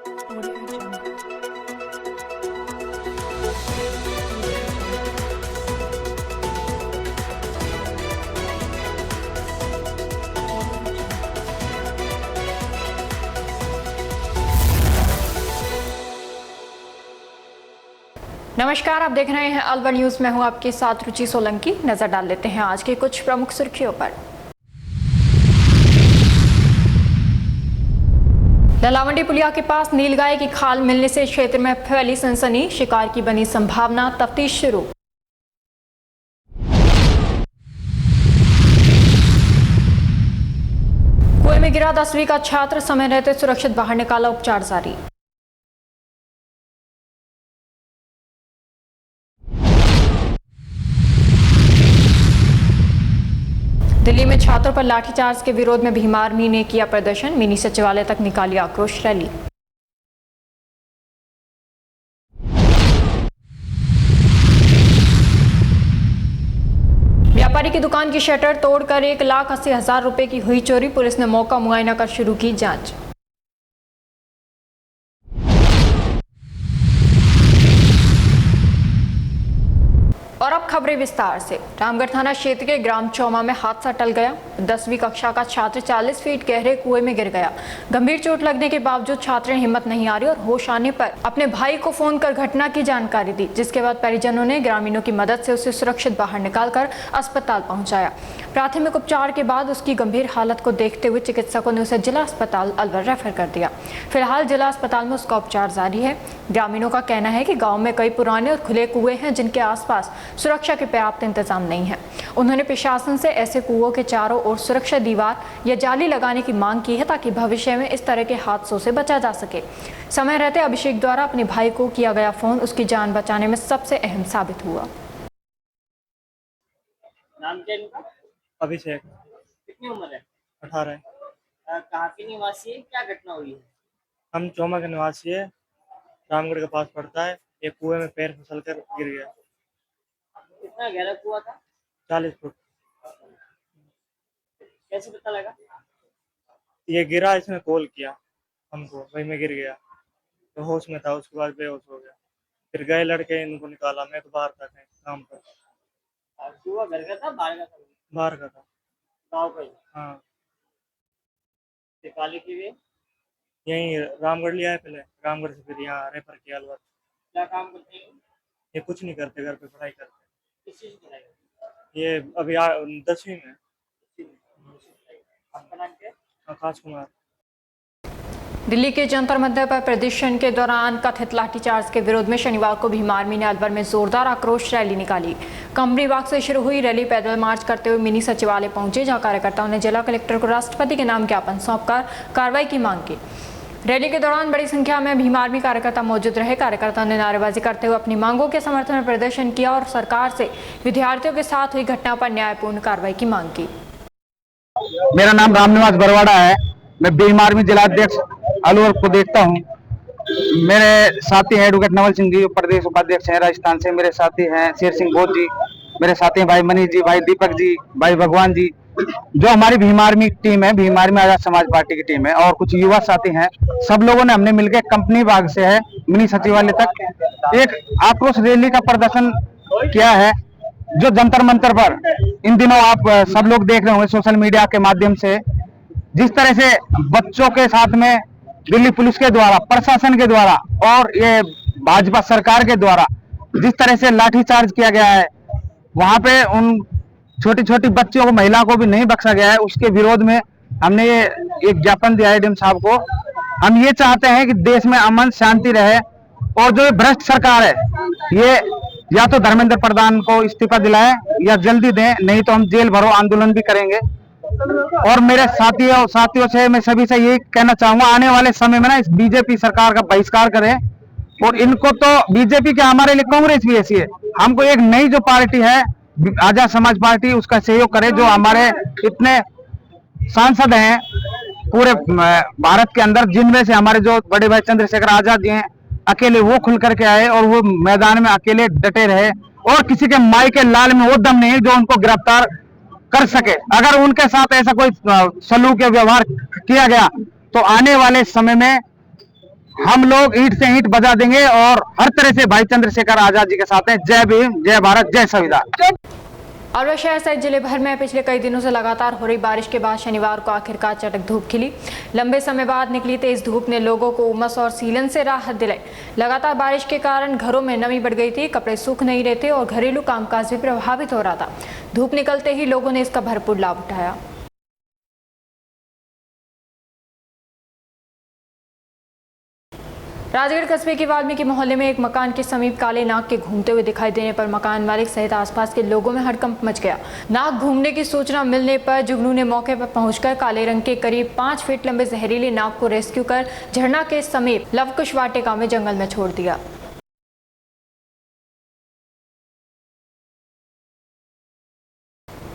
Audio Jungle. नमस्कार, आप देख रहे हैं अलवर न्यूज। मैं हूं आपके साथ रुचि सोलंकी। नजर डाल लेते हैं आज की कुछ प्रमुख सुर्खियों पर। ललावंडी पुलिया के पास नीलगाय की खाल मिलने से क्षेत्र में फैली सनसनी, शिकार की बनी संभावना, तफ्तीश शुरू। कुएं में गिरा 10वीं का छात्र, समय रहते सुरक्षित बाहर निकाला, उपचार जारी। दिल्ली में छात्रों पर लाठीचार्ज के विरोध में भीम आर्मी ने किया प्रदर्शन, मिनी सचिवालय तक निकाली आक्रोश रैली। व्यापारी की दुकान की शटर तोड़कर 1,80,000 रुपए की हुई चोरी, पुलिस ने मौका मुआयना कर शुरू की जांच। और अब खबरें विस्तार से। रामगढ़ थाना क्षेत्र के ग्राम चौमा में हादसा टल गया। 10वीं कक्षा का छात्र 40 फीट गहरे कुएं में गिर गया। गंभीर चोट लगने के बावजूद छात्र ने हिम्मत नहीं हारी और होश आने पर अपने भाई को फोन कर घटना की जानकारी दी, जिसके बाद परिजनों ने ग्रामीणों की मदद से उसे सुरक्षित बाहर निकालकर अस्पताल पहुंचाया। प्राथमिक उपचार के बाद उसकी गंभीर हालत को देखते हुए चिकित्सकों ने उसे जिला अस्पताल अलवर रेफर कर दिया। फिलहाल जिला अस्पताल में उसका उपचार जारी है। ग्रामीणों का कहना है कि गांव में कई पुराने और खुले कुएं हैं, जिनके आसपास सुरक्षा के पर्याप्त इंतजाम नहीं है। उन्होंने प्रशासन से ऐसे कुओं के चारों ओर सुरक्षा दीवार या जाली लगाने की मांग की है, ताकि भविष्य में इस तरह के हादसों से बचा जा सके। समय रहते अभिषेक द्वारा अपने भाई को किया गया फोन उसकी जान बचाने में सबसे अहम साबित हुआ। नाम क्या इनका? अभिषेक। कितनी उम्र है? 18। कहाँ के निवासी है? क्या घटना हुई है? हम चौमा के निवासी है, रामगढ़ के पास पड़ता है। एक कुएं में पैर फिसल कर गिर गया। कितना गहरा कुआं था? 40 फुट। कैसे पता लगा? ये गिरा, इसने कॉल किया हमको, वही में गिर गया तो होश में था, उसके बाद बेहोश हो गया। फिर गए लड़के, इनको निकाला। मैं तो बाहर था कहीं काम पर। कुआं घर का था बाहर का था? बाहर का था। गाँव का ही? हाँ, निकाले की वे यहीं रामगढ़ लिया है पहले, रामगढ़ से फिर यहाँ रेफर किया अलवर। क्या काम करते हैं? ये कुछ नहीं करते, घर पे पढ़ाई करते। किस चीज की पढ़ाई करते हैं? ये अभी 10वीं में। आपका नाम क्या है? आकाश कुमार। दिल्ली के जंतर मंतर पर प्रदर्शन के दौरान कथित लाठीचार्ज के विरोध में शनिवार को भीम आर्मी ने अलवर में जोरदार आक्रोश रैली निकाली। कंपनी बाग से शुरू हुई रैली पैदल मार्च करते हुए मिनी सचिवालय पहुंचे, जहां कार्यकर्ताओं ने जिला कलेक्टर को राष्ट्रपति के नाम ज्ञापन सौंपकर कार्रवाई की मांग की। रैली के दौरान बड़ी संख्या में भीम आर्मी कार्यकर्ता मौजूद रहे। कार्यकर्ताओं ने नारेबाजी करते हुए अपनी मांगों के समर्थन में प्रदर्शन किया और सरकार से विद्यार्थियों के साथ हुई घटना पर न्यायपूर्ण कार्रवाई की मांग की। मेरा नाम रामनिवास बरवाड़ा है। मैं भीम आर्मी जिलाध्यक्ष अलवर को देखता हूँ। मेरे साथी हैं एडवोकेट नवल सिंह जी, प्रदेश उपाध्यक्ष हैं राजस्थान से। मेरे साथी हैं शेर सिंह बोध जी, मेरे साथी हैं भाई मनीष जी, भाई दीपक जी, भाई भगवान जी। जो हमारी भीम आर्मी टीम है, भीम आर्मी आजाद समाज पार्टी की टीम है, और कुछ युवा साथी हैं। सब लोगों ने हमने मिलकर कंपनी बाग से है मिनी सचिवालय तक एक आक्रोश रैली का प्रदर्शन किया है। जो जंतर मंतर पर इन दिनों आप सब लोग देख रहे होंगे सोशल मीडिया के माध्यम से, जिस तरह से बच्चों के साथ में दिल्ली पुलिस के द्वारा, प्रशासन के द्वारा और ये भाजपा सरकार के द्वारा जिस तरह से लाठीचार्ज किया गया है, वहां पे उन छोटी छोटी बच्चियों को, महिलाओं को भी नहीं बख्शा गया है। उसके विरोध में हमने ये एक ज्ञापन दिया है डीएम साहब को। हम ये चाहते हैं कि देश में अमन शांति रहे, और जो भ्रष्ट सरकार है, ये या तो धर्मेंद्र प्रधान को इस्तीफा दिलाए या जल्दी दें, नहीं तो हम जेल भरो आंदोलन भी करेंगे। और मेरे साथियों से मैं सभी से यही कहना चाहूंगा, आने वाले समय में ना इस बीजेपी सरकार का बहिष्कार करें। और इनको तो बीजेपी के, हमारे लिए कांग्रेस भी ऐसी है। हमको एक नई जो पार्टी है आजाद समाज पार्टी, उसका सहयोग करे। जो हमारे इतने सांसद हैं पूरे भारत के अंदर, जिनमें से हमारे जो बड़े भाई चंद्रशेखर आजाद जी हैं, अकेले वो खुल करके आए और वो मैदान में अकेले डटे रहे, और किसी के माई के लाल में वो दम नहीं जो उनको गिरफ्तार कर सके। अगर उनके साथ ऐसा कोई सलूक या व्यवहार किया गया तो आने वाले समय में हम लोग ईंट से ईंट बजा देंगे और हर तरह से भाई चंद्रशेखर आजाद जी के साथ हैं। जय भीम, जय भारत, जय संविधान। अलवर शहर सहित जिले भर में पिछले कई दिनों से लगातार हो रही बारिश के बाद शनिवार को आखिरकार चटक धूप खिली। लंबे समय बाद निकली तेज धूप ने लोगों को उमस और सीलन से राहत दिलाई। लगातार बारिश के कारण घरों में नमी बढ़ गई थी, कपड़े सूख नहीं रहे थे और घरेलू कामकाज भी प्रभावित हो रहा था। धूप निकलते ही लोगों ने इसका भरपूर लाभ उठाया। राजगढ़ कस्बे के वाल्मीकि मोहल्ले में एक मकान के समीप काले नाग के घूमते हुए दिखाई देने पर मकान मालिक सहित आसपास के लोगों में हड़कंप मच गया। नाग घूमने की सूचना मिलने पर जुगनू ने मौके पर पहुंचकर काले रंग के करीब 5 फीट लंबे जहरीले नाग को रेस्क्यू कर झरना के समीप लवकुश वाटिका में जंगल में छोड़ दिया।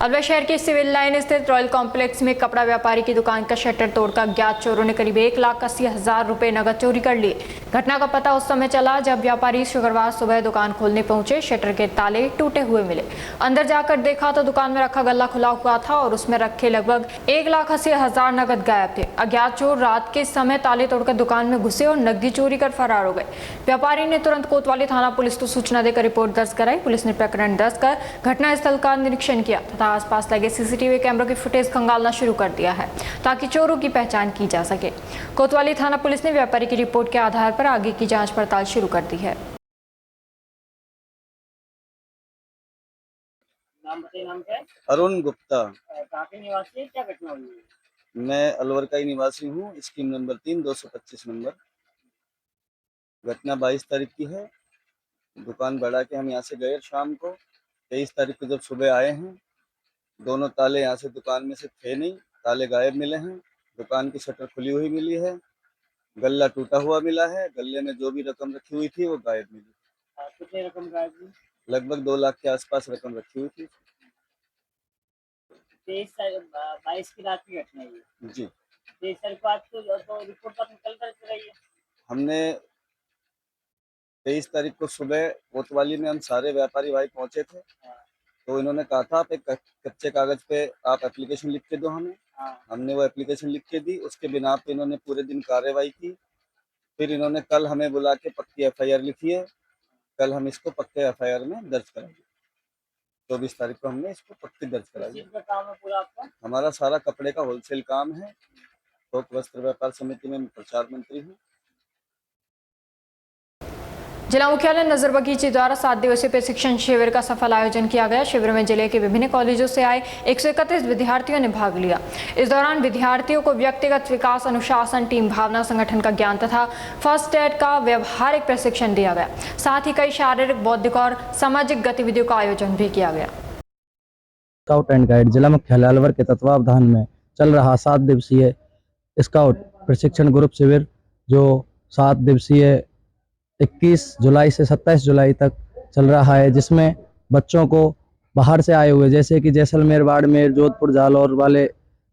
अलवर शहर के सिविल लाइन स्थित रॉयल कॉम्प्लेक्स में कपड़ा व्यापारी की दुकान का शटर तोड़कर अज्ञात चोरों ने करीब 1,80,000 रुपए नकद चोरी कर लिए। घटना का पता उस समय चला जब व्यापारी शुक्रवार सुबह दुकान खोलने पहुंचे। शटर के ताले टूटे हुए मिले। अंदर जाकर देखा तो दुकान में रखा गल्ला खुला हुआ था और उसमें रखे लगभग 1,80,000 नकद गायब थे। अज्ञात चोर रात के समय ताले तोड़कर दुकान में घुसे और नकदी चोरी कर फरार हो गए। व्यापारी ने तुरंत कोतवाली थाना पुलिस को सूचना देकर रिपोर्ट दर्ज कराई। पुलिस ने प्रकरण दर्ज कर घटनास्थल का निरीक्षण किया तथा आसपास लगे सीसीटीवी कैमरों की फुटेज खंगालना शुरू कर दिया है ताकि चोरों की पहचान की जा सके। कोतवाली थाना पुलिस ने व्यापारी की रिपोर्ट के आधार पर आगे की जांच पड़ताल शुरू कर दी है। नाम बताइए, नाम क्या है? अरुण गुप्ता। कहाँ के निवासी है? क्या घटना हुई है? मैं अलवर का ही निवासी हूँ। Scheme number 3 225 number. घटना 22 तारीख की है। दुकान बढ़ा के हम यहाँ से गए शाम को। 23 तारीख को जब सुबह आए हैं, दोनों ताले यहाँ से दुकान में से थे नहीं, ताले गायब मिले हैं। दुकान की शटर खुली हुई मिली है, गल्ला टूटा हुआ मिला है, गल्ले में जो भी रकम रखी हुई थी वो गायब मिली। कितनी रकम गायब हुई? लगभग 2 लाख के आसपास रकम रखी हुई थी। 22 की रात की घटना है जी। 23 तारीख को आज तो रिपोर्ट पर कल दर्ज कराई है। हमने 23 तारीख को सुबह कोतवाली में हम सारे व्यापारी भाई पहुंचे थे, तो इन्होंने कहा था आप एक कच्चे कागज पे आप एप्लीकेशन लिख के दो हमें। हमने वो एप्लीकेशन लिख के दी। उसके बिना पे इन्होंने पूरे दिन कार्रवाई की। फिर इन्होंने कल हमें बुला के पक्की एफआईआर लिखी है। कल हम इसको पक्के एफआईआर में दर्ज कराएंगे। 24 तारीख को हमने इसको पक्की दर्ज कराई। काम है पूरा आपका? हमारा सारा कपड़े का होलसेल काम है। थोक वस्त्र व्यापार समिति में प्रचार मंत्री हूँ। जिला मुख्यालय नजर बगीचे द्वारा 7 दिवसीय प्रशिक्षण शिविर का सफल आयोजन किया गया। शिविर में जिले के विभिन्न कॉलेजों से आए 131 विद्यार्थियों ने भाग लिया। इस दौरान विद्यार्थियों को व्यक्तिगत विकास, अनुशासन, टीम भावना, संगठन का ज्ञान तथा फर्स्ट एड का व्यवहारिक प्रशिक्षण दिया गया। साथ ही कई शारीरिक, बौद्धिक और सामाजिक गतिविधियों का आयोजन भी किया गया। स्काउट एंड गाइड जिला मुख्यालय अलवर के तत्वावधान में चल रहा 7 दिवसीय स्काउट प्रशिक्षण ग्रुप शिविर, जो 7 दिवसीय 21 जुलाई से 27 जुलाई तक चल रहा है, जिसमें बच्चों को बाहर से आए हुए जैसे कि जैसलमेर, बाड़मेर, जोधपुर, जालौर वाले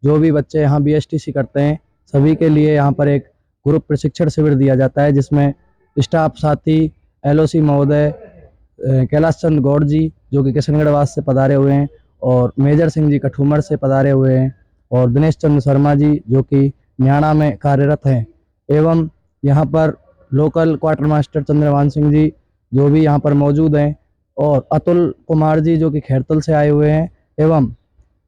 जो भी बच्चे यहाँ BSTC करते हैं, सभी के लिए यहाँ पर एक ग्रुप प्रशिक्षण शिविर दिया जाता है, जिसमें स्टाफ साथी LOC महोदय कैलाश चंद गौड़ जी जो कि किशनगढ़वास से पधारे हुए हैं और मेजर सिंह जी कठूमर से पधारे हुए हैं और दिनेश चंद्र शर्मा जी जो कि न्याणा में कार्यरत हैं, एवं यहाँ पर local quartermaster Chandrabhan Singh ji जो भी यहाँ पर मौजूद हैं और अतुल कुमार जी जो कि खैरतल से आए हुए हैं, एवं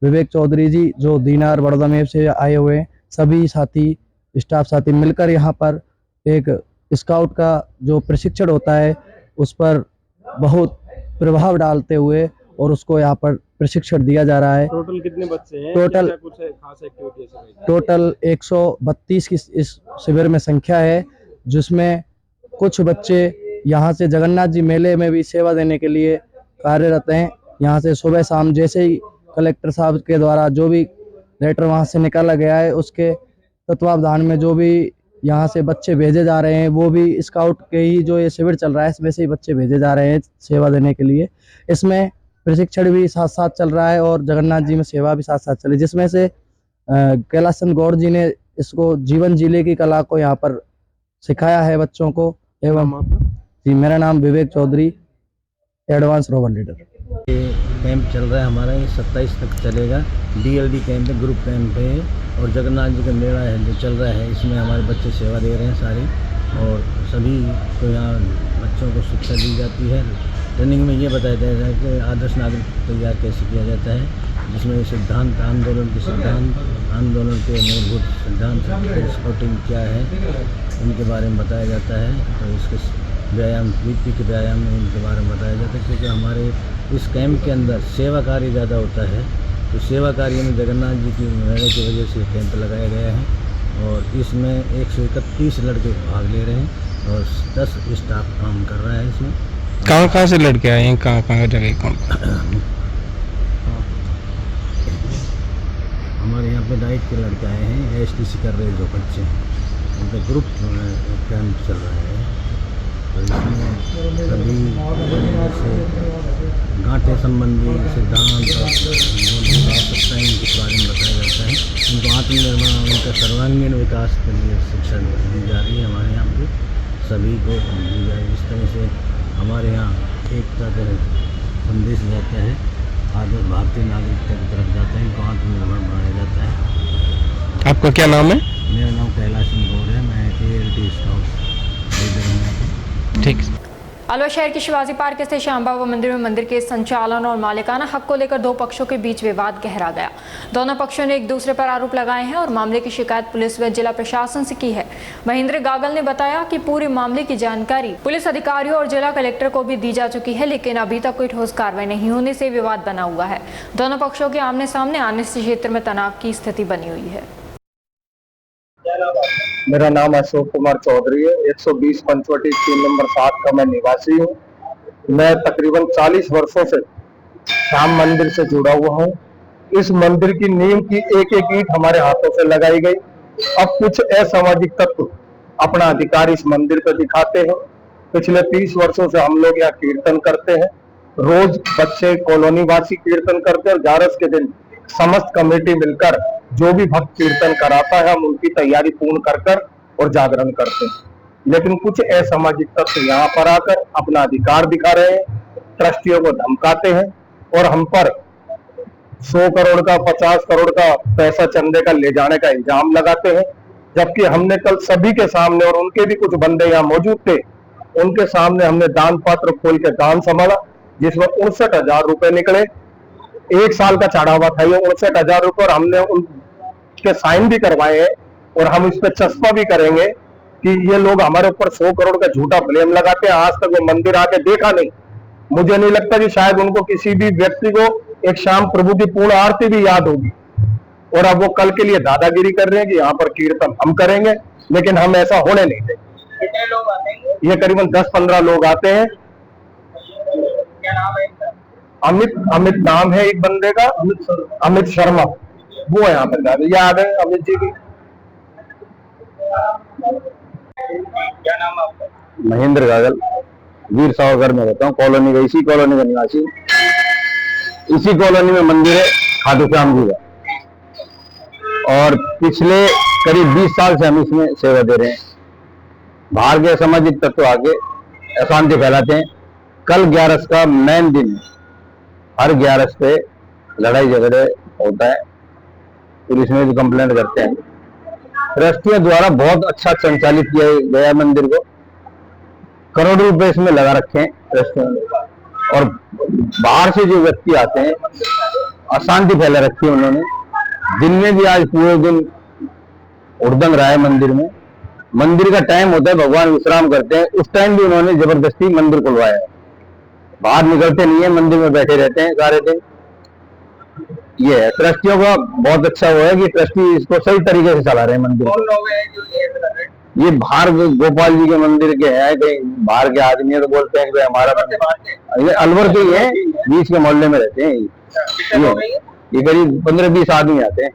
विवेक चौधरी जी जो दीनार बड़ौदा मेव से आए हुए हैं। सभी साथी स्टाफ साथी मिलकर यहाँ पर एक स्काउट का जो प्रशिक्षण होता है उस पर बहुत प्रभाव डालते हुए और उसको यहाँ पर प्रशिक्षण दिया जा रहा है। टोटल कितने बच्चे हैं? टोटल कुछ खास एक्टिविटी? टोटल 132 की इस शिविर में संख्या है, जिसमें कुछ बच्चे यहाँ से जगन्नाथ जी मेले में भी सेवा देने के लिए कार्यरत हैं। यहाँ से सुबह शाम जैसे ही कलेक्टर साहब के द्वारा जो भी लेटर वहाँ से निकाला गया है उसके तत्वावधान में जो भी यहाँ से बच्चे भेजे जा रहे हैं, वो भी स्काउट के ही जो ये शिविर चल रहा है इसमें से ही बच्चे भेजे जा रहे हैं सेवा देने के लिए। इसमें प्रशिक्षण भी साथ साथ चल रहा है और जगन्नाथ जी में सेवा भी साथ साथ चली, जिसमें से कैलाश चंद गौड़ जी ने इसको जीवन जीने की कला को यहाँ पर सिखाया है बच्चों को। एवं जी, मेरा नाम विवेक चौधरी, एडवांस रोवर लीडर। ये कैंप चल रहा है हमारा, ये 27 तक चलेगा। DLD कैंप है, ग्रुप कैंप है और जगन्नाथ जी का मेला है जो चल रहा है, इसमें हमारे बच्चे सेवा दे रहे हैं सारी। और सभी को यहाँ बच्चों को शिक्षा दी जाती है। ट्रेनिंग में ये बताया जाता है कि आदर्श नागरिक तैयार कैसे किया जाता है, जिसमें सिद्धांत आंदोलन के मूलभूत सिद्धांत स्काउटिंग क्या है इनके बारे में बताया जाता है। तो इसके व्यायाम बीपी के व्यायाम में इनके बारे में बताया जाता है, क्योंकि हमारे इस कैंप के अंदर सेवा कार्य ज़्यादा होता है। तो सेवा कार्य में जगन्नाथ जी की रहने की वजह से कैंप लगाया गया है और इसमें 131 लड़के भाग ले रहे हैं और 10 स्टाफ काम कर रहा है इसमें। कहाँ से लड़के आए हैं, कहाँ जगह कौन? हमारे यहाँ पे डाइट के लड़के आए हैं, एसटीसी कर रहे जो बच्चे उनका ग्रुप कैंप चल रहा है। तो इसमें सभी जैसे गांठे संबंधी सिद्धांत और आवश्यकताएँ के बारे में बताया जाता है। उनको आत्मनिर्भर उनका सर्वांगीण विकास के लिए शिक्षा दी जा रही है हमारे यहाँ पे सभी को दी जा रही है। इस तरह से हमारे यहाँ एकता का संदेश जाता है, आदर्श भारतीय नागरिकता की तरफ जाता है, इनको आत्मनिर्भर बनाया जाता है। आपका क्या नाम है? मेरा नाम कैलाश सिंह गौड़ है, मैं ALT स्काउट लीडर हूँ यहाँ पे। ठीक। अलवर शहर के शिवाजी पार्क स्थित श्याम बाबा मंदिर में मंदिर के संचालन और मालिकाना हक को लेकर दो पक्षों के बीच विवाद गहरा गया। दोनों पक्षों ने एक दूसरे पर आरोप लगाए हैं और मामले की शिकायत पुलिस व जिला प्रशासन से की है। महेंद्र गागल ने बताया कि पूरे मामले की जानकारी पुलिस अधिकारियों और जिला कलेक्टर को भी दी जा चुकी है, लेकिन अभी तक कोई ठोस कार्रवाई नहीं होने से विवाद बना हुआ है। दोनों पक्षों के आमने सामने आने से क्षेत्र में तनाव की स्थिति बनी हुई है। मेरा नाम अशोक कुमार चौधरी है। 120 पंचवटी 3 नंबर 7 का मैं निवासी हूँ। मैं तकरीबन 40 वर्षों से श्याम मंदिर से जुड़ा हुआ हूँ। इस मंदिर की नींव की एक एक ईंट हमारे हाथों से लगाई गई। अब कुछ असामाजिक तत्व अपना अधिकार इस मंदिर पर दिखाते हैं। पिछले 30 वर्षों से हम लोग यहाँ कीर्तन करते हैं। रोज बच्चे कॉलोनी वासी कीर्तन करते हैं और 11 के दिन समस्त कमेटी मिलकर जो भी भक्त कीर्तन कराता है हम उनकी तैयारी पूर्ण कर और जागरण करते हैं। लेकिन कुछ असामाजिक तत्व यहाँ पर आकर अपना अधिकार दिखा रहे हैं, ट्रस्टियों को धमकाते हैं और हम पर 100 करोड़ का 50 करोड़ का पैसा चंदे का ले जाने का इल्जाम लगाते हैं। जबकि हमने कल सभी के सामने और उनके भी कुछ बंदे यहाँ मौजूद थे, उनके सामने हमने दान पात्र खोल के दान संभाला, जिसमें 69,000 रुपए निकले। 1 साल का चढ़ावा था ये 69,000 रुपए और हमने उनके साइन भी करवाए हैं और हम इस पे चस्पा भी करेंगे कि ये लोग हमारे ऊपर 100 करोड़ का झूठा ब्लेम लगाते हैं। आज तक वो मंदिर आके देखा नहीं। मुझे नहीं लगता कि शायद उनको किसी भी व्यक्ति को एक शाम प्रभु की पूर्ण आरती भी याद होगी। और अब वो कल के लिए दादागिरी कर रहे हैं कि यहाँ पर कीर्तन हम करेंगे, लेकिन हम ऐसा होने नहीं देंगे। कितने लोग आते हैं? ये करीबन 10-15 लोग आते हैं। क्या नाम है इनका? अमित नाम है एक बंदे का, अमित शर्मा, वो यहाँ पर याद है अमित जी की। क्या नाम है आपका? महेंद्र गागल, वीर सावरकर में रहता हूँ। कॉलोनी का, इसी कॉलोनी का निवासी। इसी कॉलोनी में मंदिर है खाटू श्याम जी का और पिछले करीब 20 साल से हम इसमें सेवा दे रहे हैं। बाहर के सामाजिक तत्व आके अशांति फैलाते हैं। कल 11 का मेन दिन, हर 11 पे लड़ाई झगड़े होता है, पुलिस में भी कंप्लेंट करते हैं। ट्रस्टियों द्वारा बहुत अच्छा संचालित किया गया मंदिर को, करोड़ों रुपए इसमें लगा रखे हैं ट्रस्टियों ने। और बाहर से जो व्यक्ति आते हैं अशांति फैला रखी है उन्होंने। दिन में भी आज पूरे दिन उड़दंग रहा है मंदिर में। मंदिर का टाइम होता है, भगवान विश्राम करते हैं, उस टाइम भी उन्होंने जबरदस्ती मंदिर खुलवाया है। बाहर निकलते नहीं है, मंदिर में बैठे रहते हैं सारे दिन। ये है ट्रस्टियों का बहुत अच्छा वो है कि ट्रस्टी इसको सही तरीके से चला रहे हैं मंदिर। कौन लोग हैं जो ये कर रहे हैं? ये बाहर गोपाल जी के मंदिर के हैं, कहीं बाहर के आदमी है तो बोलते हैं कि हमारा ये अलवर के ही है, बीच के मोहल्ले में रहते हैं। ये करीब 15-20 आदमी आते हैं।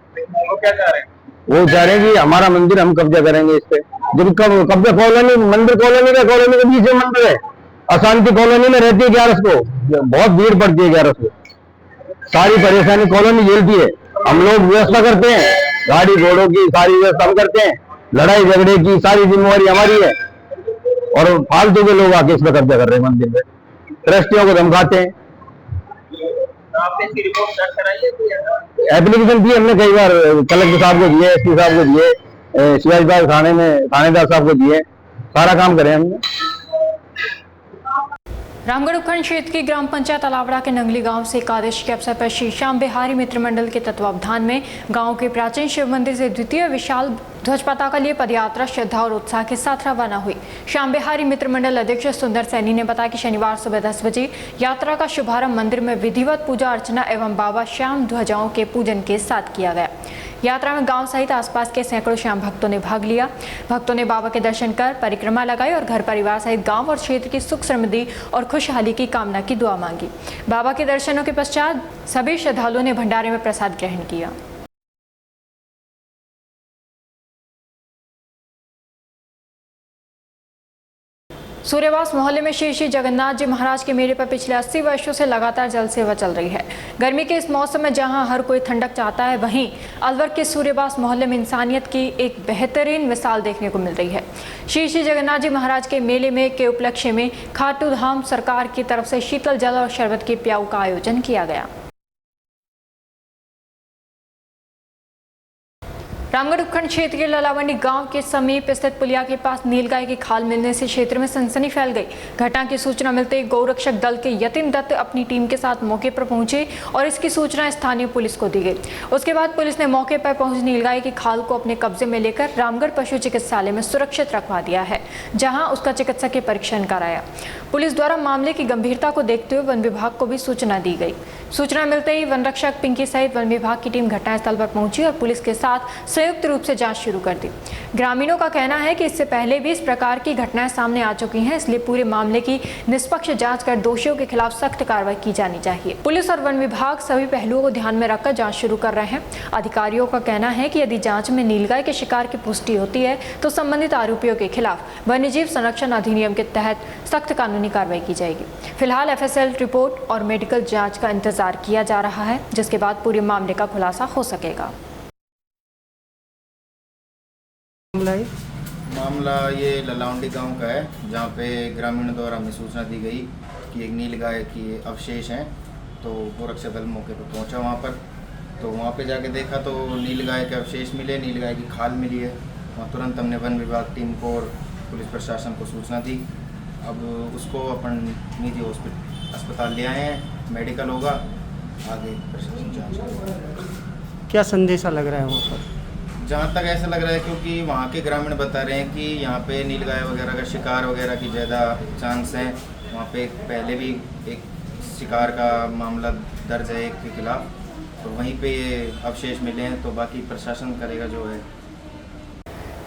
वो क्या चाह रहे हैं? वो चाह रहे हैं कि हमारा मंदिर हम कब्जा करेंगे इस पे। जब कब्जा कॉलोनी, मंदिर कॉलोनी के बीच में मंदिर है, अशांति कॉलोनी में रहती है 11 को, बहुत भीड़ पड़ती है 11 को, सारी परेशानी कॉलोनी झेलती है। हम लोग व्यवस्था करते हैं, गाड़ी घोड़ों की सारी व्यवस्था हम करते हैं, लड़ाई झगड़े की सारी जिम्मेवारी हमारी है। और फालतू के लोग आके इस पर कब्जा कर रहे हैं मंदिर में, ट्रस्टियों को धमकाते हैं। आपने इसकी रिपोर्ट दर्ज कराई है? एप्लीकेशन दी हमने कई बार, कलेक्टर साहब को दिए, SP साहब को दिए, शिवाजी पार्क थाने में थानेदार साहब को दिए, सारा काम करें हमने। रामगढ़ उपखंड क्षेत्र की ग्राम पंचायत अलावड़ा के नंगली गांव से एकादशी के अवसर पर श्री श्याम बिहारी मित्र मंडल के तत्वावधान में गांव के प्राचीन शिव मंदिर से द्वितीय विशाल ध्वज पताका लिए पदयात्रा श्रद्धा और उत्साह के साथ रवाना हुई। श्याम बिहारी मित्र मंडल अध्यक्ष सुंदर सैनी ने बताया कि शनिवार सुबह 10 बजे यात्रा का शुभारंभ मंदिर में विधिवत पूजा अर्चना एवं बाबा श्याम ध्वजाओं के पूजन के साथ किया गया। यात्रा में गांव सहित आसपास के सैकड़ों श्याम भक्तों ने भाग लिया। भक्तों ने बाबा के दर्शन कर परिक्रमा लगाई और घर परिवार सहित गांव और क्षेत्र की सुख समृद्धि और खुशहाली की कामना की दुआ मांगी। बाबा के दर्शनों के पश्चात सभी श्रद्धालुओं ने भंडारे में प्रसाद ग्रहण किया। सूर्यवास मोहल्ले में श्री श्री जगन्नाथ जी महाराज के मेले पर पिछले 80 वर्षों से लगातार जल सेवा चल रही है। गर्मी के इस मौसम में जहां हर कोई ठंडक चाहता है, वहीं अलवर के सूर्यवास मोहल्ले में इंसानियत की एक बेहतरीन मिसाल देखने को मिल रही है। श्री श्री जगन्नाथ जी महाराज के मेले में के उपलक्ष्य में खाटू धाम सरकार की तरफ से शीतल जल और शरबत के प्याऊ का आयोजन किया गया। रामगढ़ उपखंड क्षेत्र के ललावंडी गांव के समीप स्थित पुलिया के पास नीलगाय की खाल मिलने से क्षेत्र में सनसनी फैल गई। घटना की सूचना मिलते ही गौरक्षक दल के यतिन दत्त अपनी टीम के साथ मौके पर पहुंचे और इसकी सूचना स्थानीय पुलिस को दी गई। उसके बाद पुलिस ने मौके पर पहुंच नीलगाय की खाल को अपने कब्जे में लेकर रामगढ़ पशु चिकित्सालय में सुरक्षित रखवा दिया है, जहाँ उसका चिकित्सकीय परीक्षण कराया। पुलिस द्वारा मामले की गंभीरता को देखते हुए वन विभाग को भी सूचना दी गई। सूचना मिलते ही वन रक्षक पिंकी सहित वन विभाग की टीम घटनास्थल पर पहुंची और पुलिस के साथ संयुक्त रूप से जांच शुरू कर दी। ग्रामीणों का कहना है कि इससे पहले भी इस प्रकार की घटनाएं सामने आ चुकी हैं, इसलिए पूरे मामले की निष्पक्ष जांच कर दोषियों के खिलाफ सख्त कार्रवाई की जानी चाहिए। पुलिस और वन विभाग सभी पहलुओं को ध्यान में रखकर जांच शुरू कर रहे हैं। अधिकारियों का कहना है कि यदि जांच में नीलगाय के शिकार की पुष्टि होती है तो संबंधित आरोपियों के खिलाफ वन्यजीव संरक्षण अधिनियम के तहत सख्त कानूनी कार्रवाई की जाएगी। फिलहाल FSL रिपोर्ट और मेडिकल जांच का इंतजार किया जा रहा है, जिसके बाद पूरे मामले का खुलासा हो सकेगा। मामला ये ललावंडी गांव का है, जहाँ पे ग्रामीणों द्वारा हमें सूचना दी गई कि एक नीलगाय की अवशेष हैं। तो गोरक्षा दल मौके पर पहुंचा वहाँ पर, तो वहाँ पे जाके देखा तो नीलगाय के अवशेष मिले, नीलगाय की खाल मिली है। वहाँ तुरंत हमने वन विभाग टीम को और पुलिस प्रशासन को सूचना दी। अब उसको अपन निजी अस्पताल ले आए हैं, मेडिकल होगा, आगे प्रशासन जाँच करेगा। क्या संदेशा लग रहा है वहाँ पर? जहाँ तक ऐसा लग रहा है, क्योंकि वहाँ के ग्रामीण बता रहे हैं कि यहाँ पे नीलगाय वगैरह का शिकार वगैरह की ज़्यादा चांस है। वहाँ पे पहले भी एक शिकार का मामला दर्ज है एक के खिलाफ, तो वहीं पे ये अवशेष मिले हैं। तो बाकी प्रशासन करेगा जो है।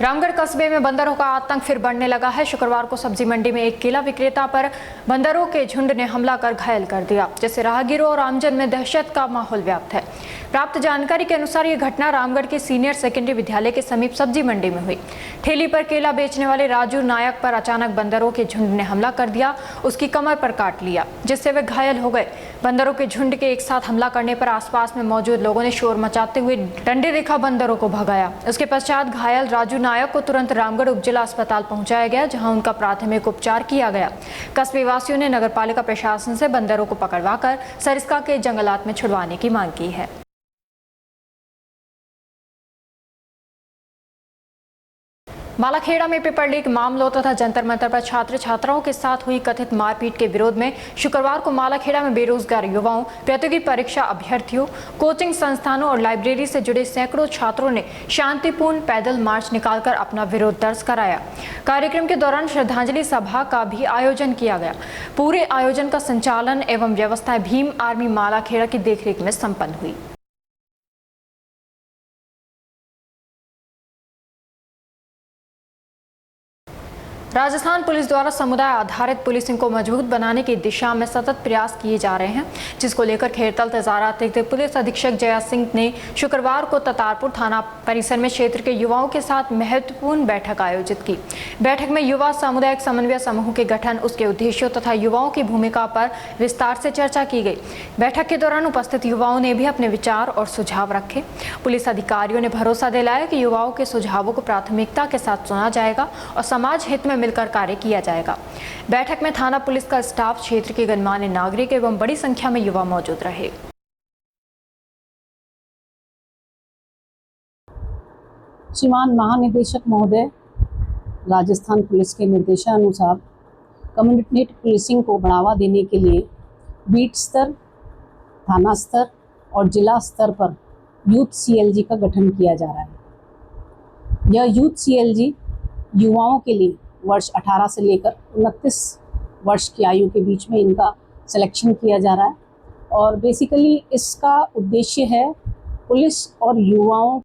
रामगढ़ कस्बे में बंदरों का आतंक फिर बढ़ने लगा है। शुक्रवार को सब्जी मंडी में एक केला विक्रेता पर बंदरों के झुंड ने हमला कर घायल कर दिया, जिससे राहगीरों और आमजन में दहशत का माहौल व्याप्त है। प्राप्त जानकारी के अनुसार ये घटना रामगढ़ के सीनियर सेकेंडरी विद्यालय के समीप सब्जी मंडी में हुई। ठेली पर केला बेचने वाले राजू नायक पर अचानक बंदरों के झुंड ने हमला कर दिया, उसकी कमर पर काट लिया, जिससे वे घायल हो गए। बंदरों के झुंड के एक साथ हमला करने पर आसपास में मौजूद लोगों ने शोर मचाते हुए डंडे दिखा बंदरों को भगाया। उसके पश्चात घायल राजू नायक को तुरंत रामगढ़ उपजिला अस्पताल पहुंचाया गया, जहां उनका प्राथमिक उपचार किया गया। कस्बे वासियों ने नगरपालिका प्रशासन से बंदरों को पकड़वाकर सरिस्का के जंगलात में छुड़वाने की मांग की है। मालाखेड़ा में पेपर लीक मामलों तथा जंतर मंतर पर छात्र छात्राओं के साथ हुई कथित मारपीट के विरोध में शुक्रवार को मालाखेड़ा में बेरोजगार युवाओं, प्रतियोगी परीक्षा अभ्यर्थियों, कोचिंग संस्थानों और लाइब्रेरी से जुड़े सैकड़ों छात्रों ने शांतिपूर्ण पैदल मार्च निकालकर अपना विरोध दर्ज कराया। कार्यक्रम के दौरान श्रद्धांजलि सभा का भी आयोजन किया गया। पूरे आयोजन का संचालन एवं व्यवस्था भीम आर्मी मालाखेड़ा की देखरेख में संपन्न हुई। राजस्थान पुलिस द्वारा समुदाय आधारित पुलिसिंग को मजबूत बनाने की दिशा में सतत प्रयास किए जा रहे हैं, जिसको लेकर खेरतल तजारा अतिरिक्त पुलिस अधीक्षक जया सिंह ने शुक्रवार को ततारपुर थाना परिसर में क्षेत्र के युवाओं के साथ महत्वपूर्ण बैठक आयोजित की। बैठक में युवा सामुदायिक समन्वय समूह के गठन, उसके उद्देश्यों तथा युवाओं की भूमिका पर विस्तार से चर्चा की गई। बैठक के दौरान उपस्थित युवाओं ने भी अपने विचार और सुझाव रखे। पुलिस अधिकारियों ने भरोसा दिलाया कि युवाओं के सुझावों को प्राथमिकता के साथ सुना जाएगा और समाज हित में मिलकर कार्य किया जाएगा। बैठक में थाना पुलिस का स्टाफ, क्षेत्र के गणमान्य नागरिक एवं बड़ी संख्या में युवा मौजूद रहे। श्रीमान महानिदेशक महोदय, राजस्थान पुलिस के निर्देशानुसार कम्युनिटी पुलिसिंग को बढ़ावा देने के लिए बीट स्तर, थाना स्तर और जिला स्तर पर यूथ CLG का गठन किया जा रहा है। यह यूथ CLG युवाओं के लिए वर्ष 18 से लेकर 29 वर्ष की आयु के बीच में इनका सिलेक्शन किया जा रहा है और बेसिकली इसका उद्देश्य है पुलिस और युवाओं